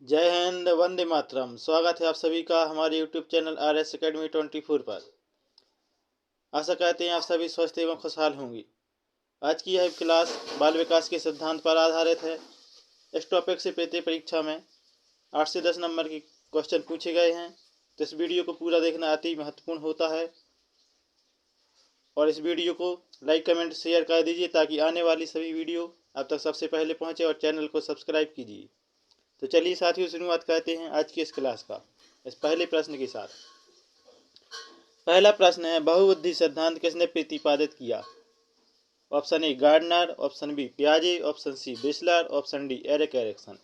जय हिंद, वंदे मातरम। स्वागत है आप सभी का हमारे यूट्यूब चैनल RS Academy 24 पर। आशा करते हैं आप सभी स्वस्थ एवं खुशहाल होंगी। आज की यह क्लास बाल विकास के सिद्धांत पर आधारित है। इस टॉपिक से पेपर परीक्षा में 8 से 10 नंबर के क्वेश्चन पूछे गए हैं, तो इस वीडियो को पूरा देखना अति महत्वपूर्ण होता है। और इस वीडियो को लाइक कमेंट शेयर कर दीजिए ताकि आने वाली सभी वीडियो आप तक सबसे पहले पहुँचे, और चैनल को सब्सक्राइब कीजिए। तो चलिए साथियों, शुरुआत करते हैं आज की इस क्लास का इस पहले प्रश्न के साथ। पहला प्रश्न है, बहुबुद्धि सिद्धांत किसने प्रतिपादित किया? Option A Gardner, option B पियाजे, ऑप्शन सी बिस्लर, ऑप्शन डी एरिक एरिक्सन।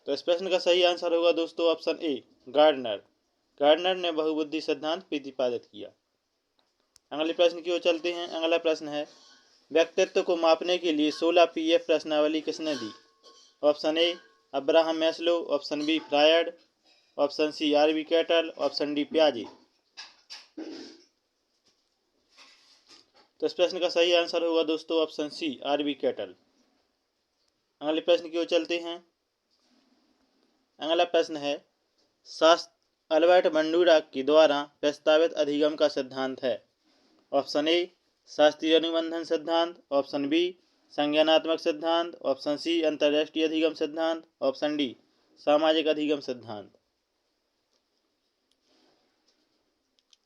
तो इस प्रश्न का सही आंसर होगा दोस्तों ऑप्शन ए गार्डनर। गार्डनर ने बहुबुद्धि सिद्धांत प्रतिपादित किया। अगले प्रश्न की ओर चलते हैं। अगला प्रश्न है, व्यक्तित्व को मापने के लिए 16 PF प्रश्नावली किसने दी? Option A Abraham Maslow, option B Freud, option C RV Cattell, option D पियाजे। तो इस प्रश्न का सही आंसर होगा दोस्तों ऑप्शन सी RV कैटल। अगले प्रश्न की ओर चलते हैं। अगला प्रश्न है, शास्त्र अल्बर्ट बंडूरा के द्वारा प्रस्तावित अधिगम का सिद्धांत है। ऑप्शन ए शास्त्रीय अनुबंधन सिद्धांत, ऑप्शन बी संज्ञानात्मक सिद्धांत, ऑप्शन सी अंतर्राष्ट्रीय अधिगम सिद्धांत, ऑप्शन डी सामाजिक अधिगम सिद्धांत।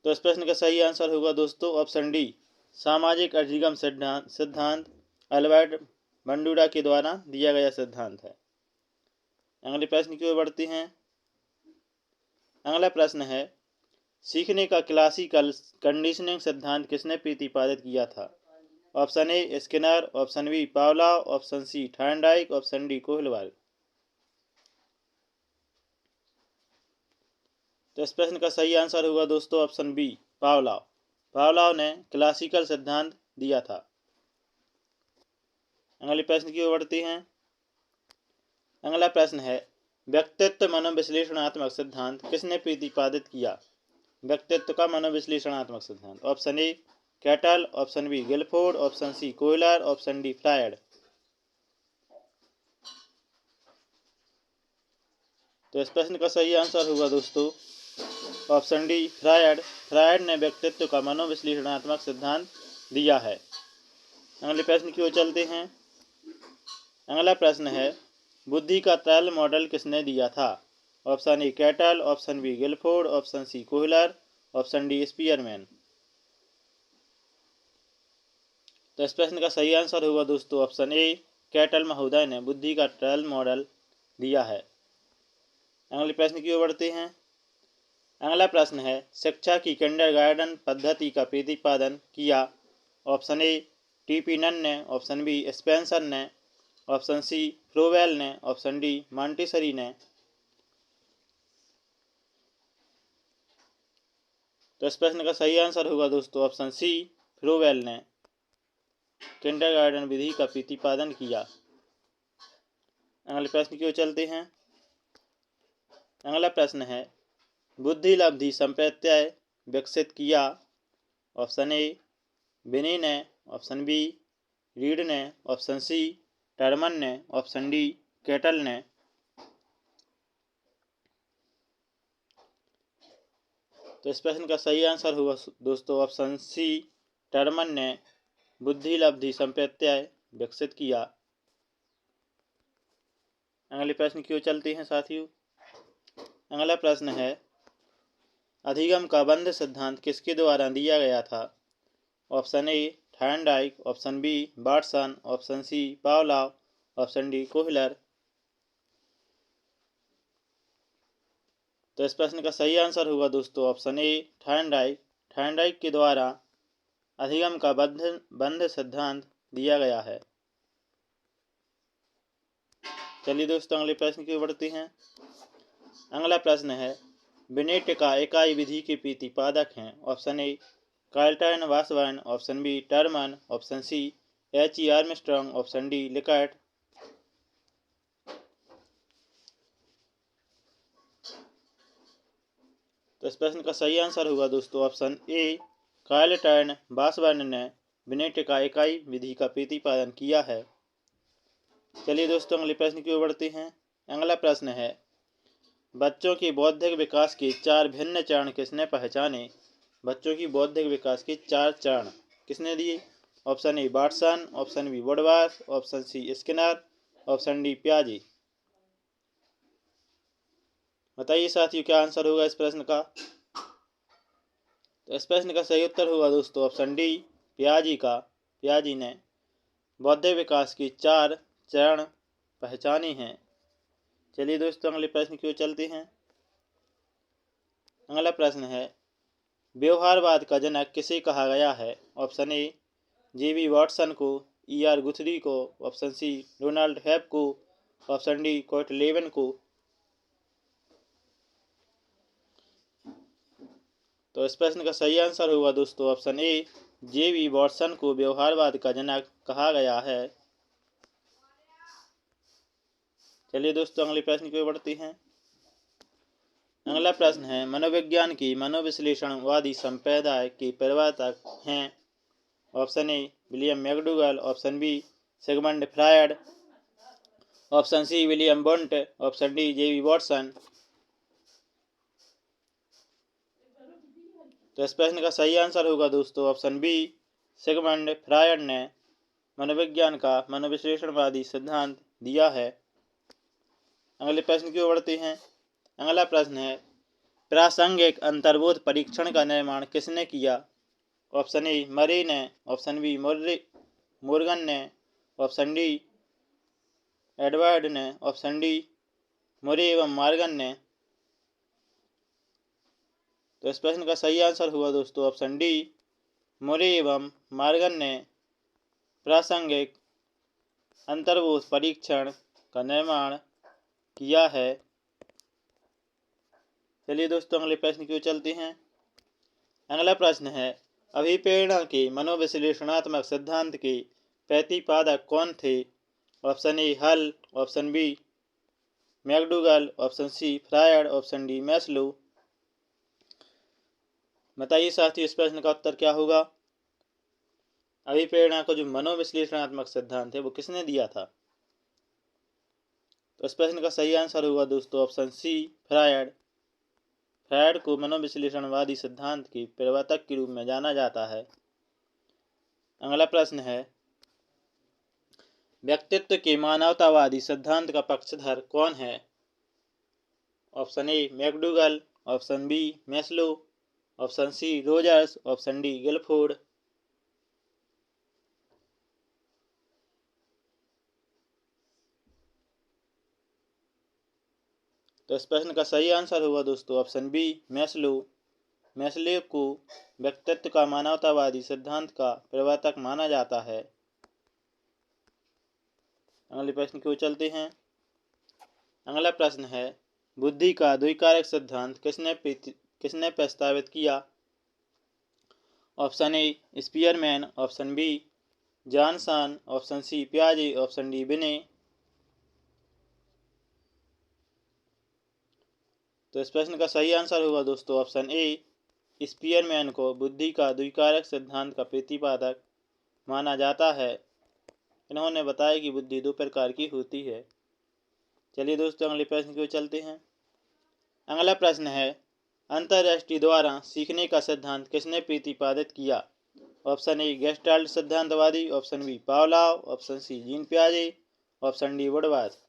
तो इस प्रश्न का सही आंसर होगा दोस्तों ऑप्शन डी सामाजिक अधिगम सिद्धांत अल्बर्ट बंडूरा के द्वारा दिया गया सिद्धांत है। अगले प्रश्न की ओर बढ़ते हैं। अगला प्रश्न है, सीखने का क्लासिकल कंडीशनिंग सिद्धांत किसने प्रतिपादित किया था? Option A Skinner, option B Pavlov, option C Thorndike, option D Kohlberg. तो इस प्रश्न का सही आंसर होगा दोस्तों ऑप्शन बी पावलोव। पावलोव ने क्लासिकल सिद्धांत दिया था। अगले प्रश्न की ओर बढ़ते हैं। अगला प्रश्न है, व्यक्तित्व मनोविश्लेषणात्मक सिद्धांत किसने प्रतिपादित किया? व्यक्तित्व का मनोविश्लेषणात्मक सिद्धांत। Option A Cattell, option B Guilford, option C Kohler, option D Freud. तो इस प्रश्न का सही आंसर होगा दोस्तों ऑप्शन डी फ्रायड। फ्रायड ने व्यक्तित्व का मनोविश्लेषणात्मक सिद्धांत दिया है। अगले प्रश्न की ओर चलते हैं। अगला प्रश्न है, बुद्धि का ट्रायल मॉडल किसने दिया था? Option A Cattell, option B Guilford, option C Kohler, option D Spearman. तो इस प्रश्न का सही आंसर होगा दोस्तों ऑप्शन ए कैटल महोदय ने बुद्धि का ट्रायल मॉडल दिया है। अगले प्रश्न की ओर बढ़ते हैं। अगला प्रश्न है, शिक्षा की किंडरगार्टन पद्धति का प्रतिपादन किया? ऑप्शन ए TP नन ने, ऑप्शन बी स्पेंसर ने, ऑप्शन सी फ्लोवेल ने, ऑप्शन डी मॉन्टेसरी ने। तो इस प्रश्न का सही आंसर होगा दोस्तों ऑप्शन सी फ्लोवेल ने किंडरगार्टन विधि का प्रतिपादन किया। अगले प्रश्न की ओर चलते हैं। अगला प्रश्न है, बुद्धि लब्धि संप्रत्यय विकसित किया? ऑप्शन ए बिनी ने, ऑप्शन बी रीड ने, ऑप्शन सी टर्मन ने, ऑप्शन डी कैटल ने। तो इस प्रश्न का सही आंसर होगा दोस्तों ऑप्शन सी टर्मन ने बुद्धि लब्धि संप्रत्यय विकसित किया। अगले प्रश्न की ओर चलते हैं साथियों। अगला प्रश्न है, अधिगम का बंध सिद्धांत किसके द्वारा दिया गया था? Option A Thorndike, option B Watson, option C Pavlov, option D Kohler. तो इस प्रश्न का सही आंसर होगा दोस्तों ऑप्शन ए थॉर्नडाइक। थॉर्नडाइक के द्वारा अधिगम का बंध सिद्धांत दिया गया है। चलिए दोस्तों अगले प्रश्न की ओर बढ़ते हैं। अगला प्रश्न है, बिनेट का इकाई विधि के प्रतिपादक हैं? Option A Carleton Washburne, option B Terman, option C H.E. Armstrong, option D Likert. तो इस प्रश्न का सही आंसर होगा दोस्तों ऑप्शन ए कार्ल्टन वासबर्न ने बिनेट का इकाई विधि का प्रतिपादन किया है। चलिए दोस्तों अगले प्रश्न की ओर बढ़ते हैं। अगला प्रश्न है, बच्चों की बौद्धिक विकास के 4 भिन्न चरण किसने पहचाने? बच्चों की बौद्धिक विकास के 4 चरण किसने दिए? Option A Watson, option B Woodworth, option C Skinner, option D पियाजे। बताइए साथियों क्या आंसर होगा इस प्रश्न का। तो इस प्रश्न का सही उत्तर होगा दोस्तों ऑप्शन डी पियाजे ने बौद्धिक विकास के 4 चरण पहचाने हैं। चलिए दोस्तों अगले प्रश्न की ओर चलते हैं। अगला प्रश्न है, व्यवहारवाद का जनक किसे कहा गया है? ऑप्शन ए जे.बी. वाटसन को, E.R. गुथरी को, ऑप्शन सी डोनाल्ड हेब को, ऑप्शन डी कोटलेवन को। तो इस प्रश्न का सही आंसर होगा दोस्तों ऑप्शन ए जे.बी. वाटसन को व्यवहारवाद का जनक कहा गया है। चलिए दोस्तों अगले प्रश्न की ओर बढ़ते हैं। अगला प्रश्न है, मनोविज्ञान की मनोविश्लेषणवादी संप्रदाय के प्रवर्तक हैं? Option A William McDougall, option B Sigmund Freud, option C William Wundt, option D J B. Watson. तो इस प्रश्न का सही आंसर होगा दोस्तों ऑप्शन बी सिगमंड फ्रायड ने मनोविज्ञान का मनोविश्लेषणवादी सिद्धांत दिया है। अगले प्रश्न की ओर बढ़ते हैं। अगला प्रश्न है, प्रासंगिक अंतर्बोध परीक्षण का निर्माण किसने किया? ऑप्शन ए मरे ने, ऑप्शन बी मोर्गन ने, ऑप्शन डी एडवर्ड ने, ऑप्शन डी मुरे एवं मॉर्गन ने। तो इस प्रश्न का सही आंसर हुआ दोस्तों ऑप्शन डी मुरे एवं मॉर्गन ने प्रासंगिक अंतर्बोध परीक्षण का निर्माण किया है। चलिए दोस्तों अगले प्रश्न की ओर चलते हैं। अगला प्रश्न है, अभिप्रेरणा के मनोविश्लेषणात्मक सिद्धांत के प्रतिपादक कौन थे? Option A Hull, option B McDougall, option C Freud, option D Maslow. बताइए साथियों इस प्रश्न का उत्तर क्या होगा। अभिप्रेरणा का जो मनोविश्लेषणात्मक सिद्धांत है वो किसने दिया था? तो इस प्रश्न का सही आंसर होगा दोस्तों ऑप्शन सी फ्रायड। फ्रायड को मनोविश्लेषणवादी सिद्धांत के प्रवर्तक के रूप में जाना जाता है। अगला प्रश्न है, व्यक्तित्व के मानवतावादी सिद्धांत का पक्षधर कौन है? Option A McDougall, option B Maslow, option C Rogers, option D Guilford. तो इस प्रश्न का सही आंसर होगा दोस्तों ऑप्शन बी मैस्लो। मैस्लो को व्यक्तित्व का मानवतावादी सिद्धांत का प्रवर्तक माना जाता है। अगले प्रश्न की ओर चलते हैं। अगला प्रश्न है, बुद्धि का द्विकारक सिद्धांत किसने प्रस्तावित किया? Option A Spearman, option B Johnson, option C पियाजे, ऑप्शन डी बिने। तो इस प्रश्न का सही आंसर होगा दोस्तों ऑप्शन ए स्पीयरमैन को बुद्धि का द्विकारक सिद्धांत का प्रतिपादक माना जाता है। इन्होंने बताया कि बुद्धि 2 प्रकार की होती है। चलिए दोस्तों अगले प्रश्न की ओर चलते हैं। अगला प्रश्न है, अंतर्दृष्टि द्वारा सीखने का सिद्धांत किसने प्रतिपादित किया? ऑप्शन ए गेस्टाल्ट सिद्धांतवादी, option B Pavlov, option C Jean पियाजे, ऑप्शन डी वुडवर्थ।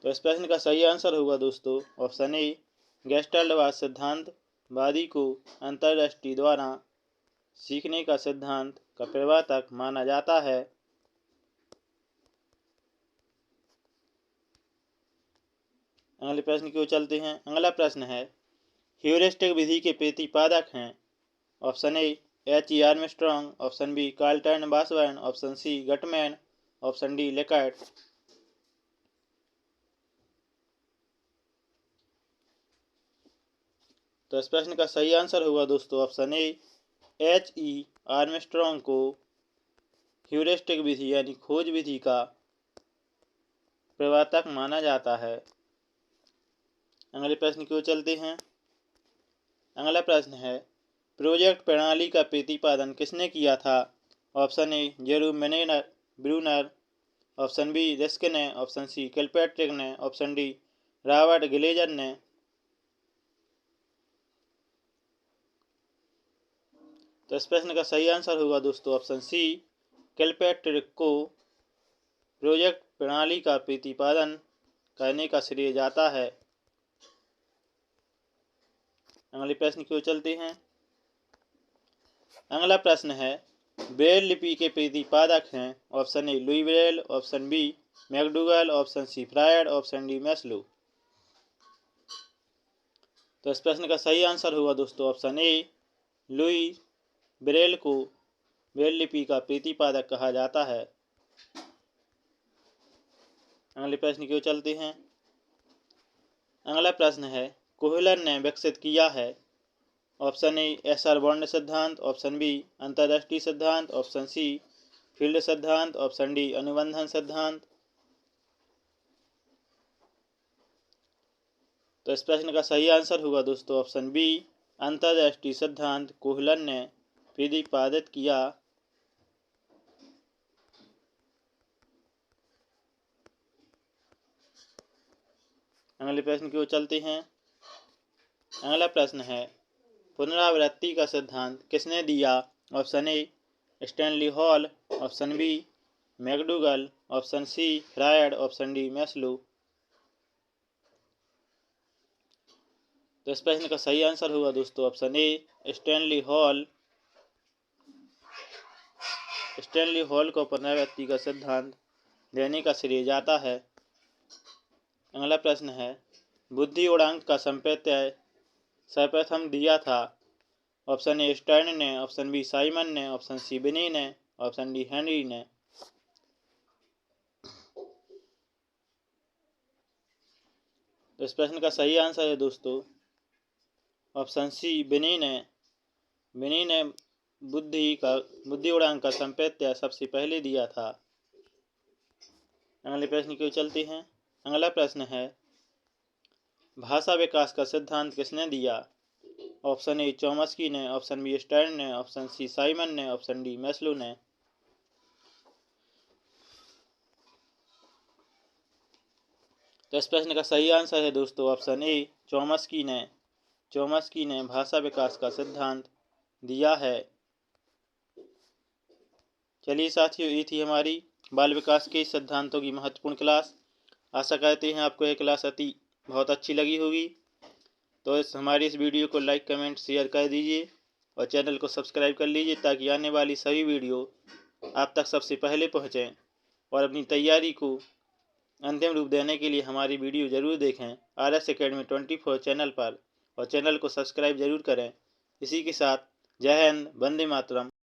तो इस प्रश्न का सही आंसर होगा दोस्तों ऑप्शन ए गेस्टाल्टवाद सिद्धांतवादी को अंतर्दृष्टि द्वारा सीखने का सिद्धांत का प्रवर्तक माना जाता है। अगले प्रश्न की ओर चलते हैं। अगला प्रश्न है, ह्यूरिस्टिक विधि के प्रतिपादक हैं? Option A H.E. Armstrong, option B Carleton बॉसवेन, option C Guttman, option D Likert. तो इस प्रश्न का सही आंसर होगा दोस्तों ऑप्शन ए H.E. आर्मस्ट्रॉन्ग को ह्यूरिस्टिक विधि यानी खोज विधि का प्रवर्तक माना जाता है। अगले प्रश्न की ओर चलते हैं। अगला प्रश्न है, प्रोजेक्ट प्रणाली का प्रतिपादन किसने किया था? Option A Jerome Bruner, option be risk ने, ऑप्शन सी किलपैट्रिक ने, ऑप्शन डी रॉबर्ट ग्लेजर ने। तो इस प्रश्न का सही आंसर होगा दोस्तों ऑप्शन सी, किलपैट्रिक को प्रोजेक्ट प्रणाली का प्रतिपादन करने का श्रेय जाता है। अगले प्रश्न की ओर चलते हैं। अगला प्रश्न है, ब्रेल लिपि के प्रतिपादक हैं? Option A Louis Braille, option B McDougall, option C Freud, option D Maslow. तो इस प्रश्न का सही आंसर होगा दोस्तों ऑप्शन ए, लुई ब्रेल को ब्रेल लिपि का प्रतिपादक कहा जाता है। अगले प्रश्न की ओर चलते हैं। अगला प्रश्न है, कोहलर ने विकसित किया है? ऑप्शन ए एसआर बॉन्ड सिद्धांत, ऑप्शन बी अंतर्दृष्टि सिद्धांत, ऑप्शन सी फील्ड सिद्धांत, ऑप्शन डी अनुबंधन सिद्धांत। तो इस प्रश्न का सही आंसर होगा दोस्तों ऑप्शन बी, अंतर्दृष्टि सिद्धांत कोहलर ने प्रतिपादित किया। अगले प्रश्न की ओर चलते हैं। अगला प्रश्न है, पुनरावृत्ति का सिद्धांत किसने दिया? Option A Stanley Hall, option B McDougall, option C Freud, option D Maslow. तो इस प्रश्न का सही आंसर होगा दोस्तों option A, Stanley Hall. Stanley Hall को पुनरावृत्ति का सिद्धांत देने का श्रेय जाता है। अगला प्रश्न है, बुद्धि गुणांक का संप्रत्यय सर्वप्रथम दिया था? ऑप्शन ए स्टर्न ने, ऑप्शन बी साइमन ने, ऑप्शन सी बिनी ने, ऑप्शन डी हेनरी ने। तो इस प्रश्न का सही आंसर है दोस्तों ऑप्शन सी बिनी ने। बिनी ने बुद्धि गुणांक का संप्रत्यय सबसे पहले दिया था। अगले प्रश्न की ओर चलते हैं। अगला प्रश्न है, भाषा विकास का सिद्धांत किसने दिया? ऑप्शन ए चॉम्स्की ने, ऑप्शन बी स्टर्न ने, ऑप्शन सी साइमन ने, ऑप्शन डी मैस्लो ने। तो इस प्रश्न का सही आंसर है दोस्तों ऑप्शन ए चॉम्स्की ने। चॉम्स्की ने भाषा विकास का सिद्धांत दिया है। चलिए साथियों, ये थी हमारी बाल विकास के सिद्धांतों की महत्वपूर्ण क्लास। आशा करते हैं आपको यह क्लास बहुत अच्छी लगी होगी। तो हमारी इस वीडियो को लाइक कमेंट शेयर कर दीजिए और चैनल को सब्सक्राइब कर लीजिए ताकि आने वाली सभी वीडियो आप तक सबसे पहले पहुंचें। और अपनी तैयारी को अंतिम रूप देने के लिए हमारी वीडियो ज़रूर देखें RS Academy 24 चैनल पर, और चैनल को सब्सक्राइब जरूर करें। इसी के साथ जय हिंद, वंदे मातरम।